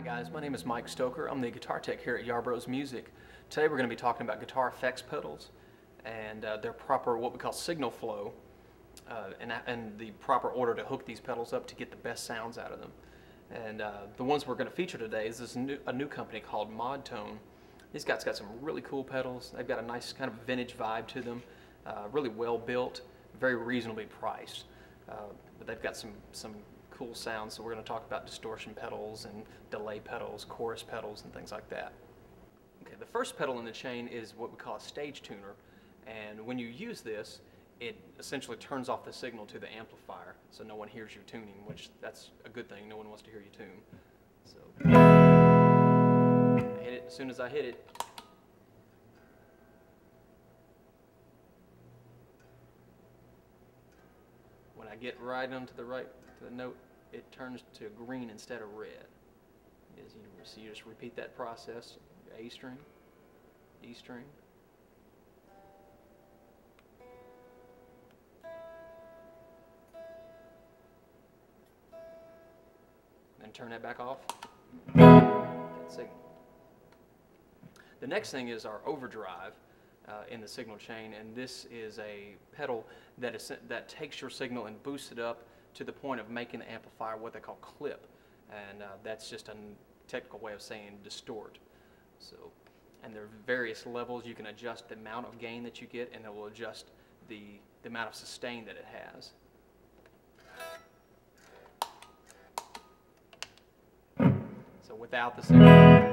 guys, my name is Mike Stoker. I'm the guitar tech here at Yarbrough's Music. Today we're going to be talking about guitar effects pedals and their proper, what we call signal flow, and the proper order to hook these pedals up to get the best sounds out of them. And the ones we're going to feature today is a new company called Modtone. These guys got some really cool pedals. They've got a nice kind of vintage vibe to them, really well built, very reasonably priced. But they've got some cool sounds, so we're going to talk about distortion pedals and delay pedals, chorus pedals, and things like that. Okay, the first pedal in the chain is what we call a stage tuner, and when you use this, it essentially turns off the signal to the amplifier, so no one hears you tuning, which that's a good thing. No one wants to hear you tune. So I hit it as soon as I hit it. When I get right onto the note, it turns to green instead of red. So you just repeat that process. A string, E string, then turn that back off. That signal. The next thing is our overdrive in the signal chain, and this is a pedal that takes your signal and boosts it up to the point of making the amplifier what they call clip, and that's just a technical way of saying distort. So, and there are various levels. You can adjust the amount of gain that you get, and it will adjust the amount of sustain that it has. So without the signal.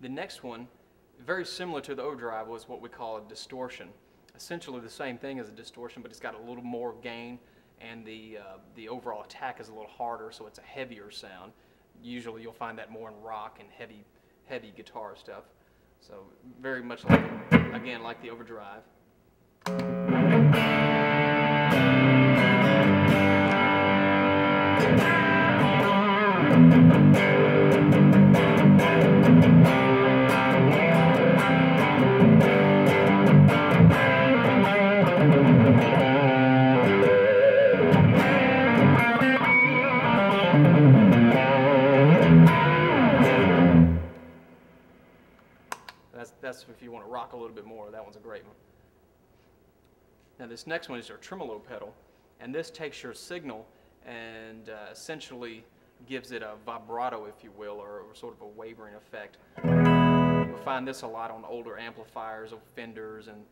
The next one, very similar to the overdrive, was what we call a distortion. Essentially the same thing as a distortion, but it's got a little more gain, and the overall attack is a little harder, so it's a heavier sound. Usually you'll find that more in rock and heavy guitar stuff. So very much like, again, like the overdrive. That's if you want to rock a little bit more. That one's a great one. Now this next one is your tremolo pedal, and this takes your signal and essentially gives it a vibrato, if you will, or sort of a wavering effect. You'll find this a lot on older amplifiers of Fenders and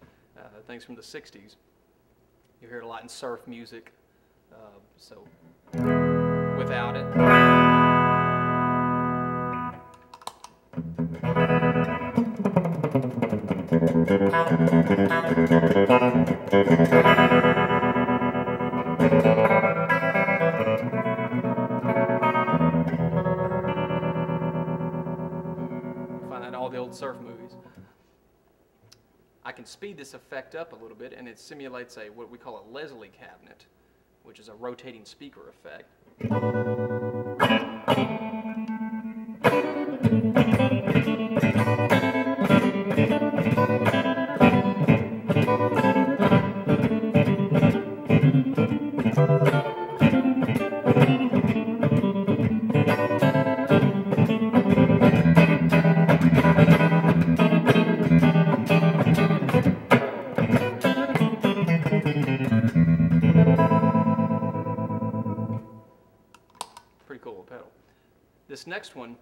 things from the 60s. You hear it a lot in surf music. So without it. All the old surf movies. I can speed this effect up a little bit, and it simulates what we call a Leslie cabinet, which is a rotating speaker effect. Pretty cool pedal. This next one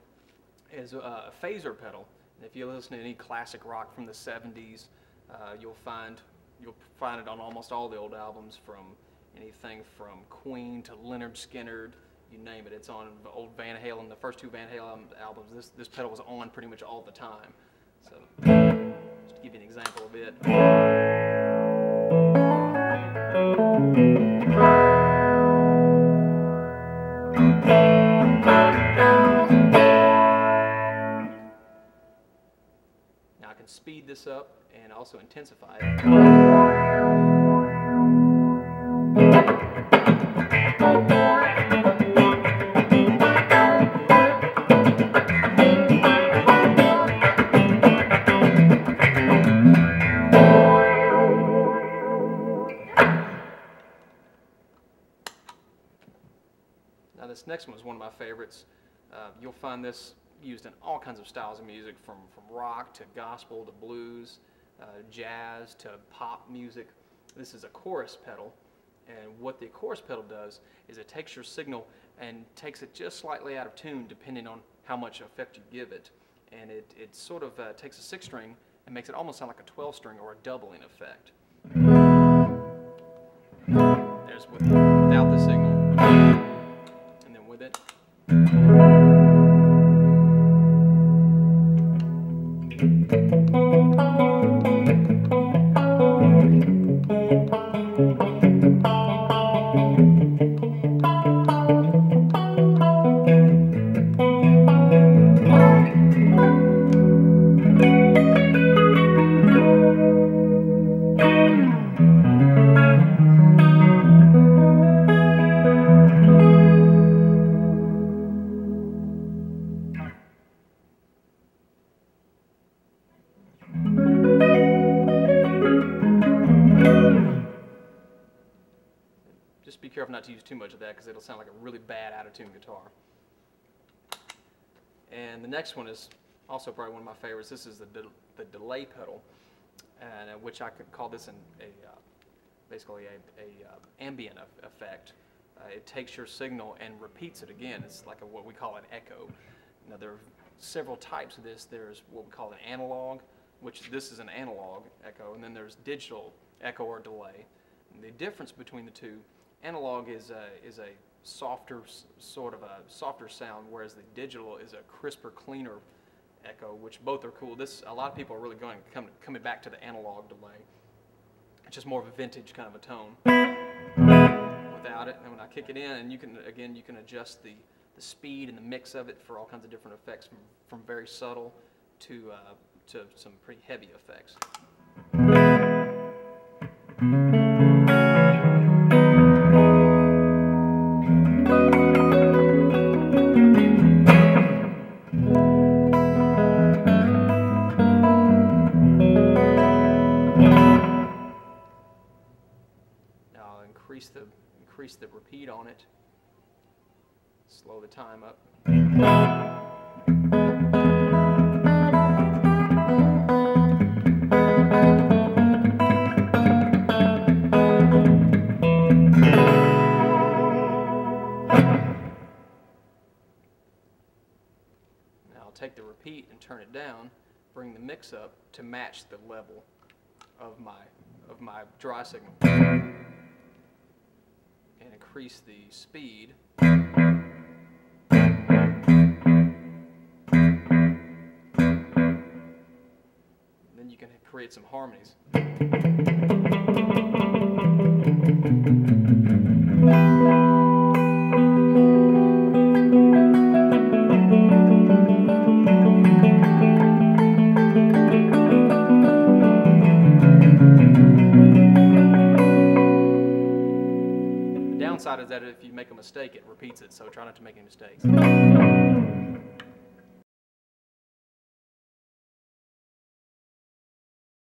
is a phaser pedal. And if you listen to any classic rock from the 70s, you'll find it on almost all the old albums, from anything from Queen to Leonard Skinner, you name it. It's on old Van Halen, the first two Van Halen albums. This pedal was on pretty much all the time. So just to give you an example of it. speed this up and also intensify it. Now this next one is one of my favorites. You'll find this used in all kinds of styles of music, from rock to gospel to blues, jazz to pop music. This is a chorus pedal, and what the chorus pedal does is it takes your signal and takes it just slightly out of tune depending on how much effect you give it. And it sort of takes a 6-string and makes it almost sound like a 12-string or a doubling effect. There's without the signal, and then with it. Just be careful not to use too much of that because it'll sound like a really bad out-of-tune guitar. And the next one is also probably one of my favorites. This is the delay pedal, and which I could call this basically a ambient effect. It takes your signal and repeats it again. It's like what we call an echo. Now there are several types of this. There's what we call an analog, which this is an analog echo, and then there's digital echo or delay. And the difference between the two: analog is a softer sort of a softer sound, whereas the digital is a crisper, cleaner echo, which both are cool. A lot of people are really coming back to the analog delay. It's just more of a vintage kind of a tone without it. And when I kick it in, and you can adjust the speed and the mix of it for all kinds of different effects, from very subtle to some pretty heavy effects. Increase the repeat on it, slow the time up. Now I'll take the repeat and turn it down, bring the mix up to match the level of my dry signal. And increase the speed. Then you can create some harmonies. Downside is that if you make a mistake, it repeats it, so try not to make any mistakes.